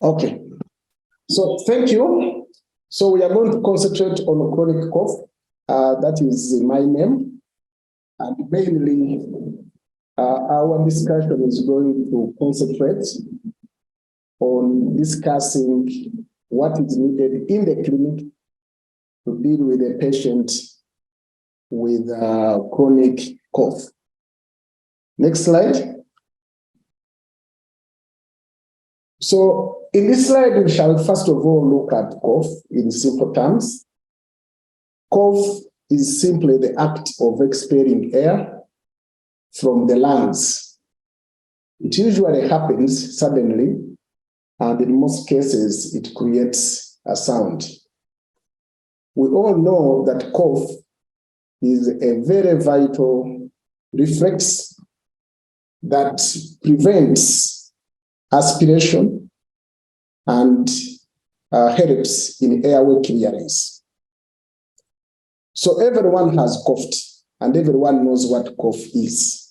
Okay, so thank you. So we are going to concentrate on chronic cough. That is my name. And mainly, our discussion is going to concentrate on discussing what is needed in the clinic to deal with a patient with chronic cough. Next slide. So in this slide, we shall first of all look at cough in simple terms. Cough is simply the act of expelling air from the lungs. It usually happens suddenly, and in most cases, it creates a sound. We all know that cough is a very vital reflex that prevents aspiration and helps in airway clearance. So everyone has coughed, and everyone knows what cough is.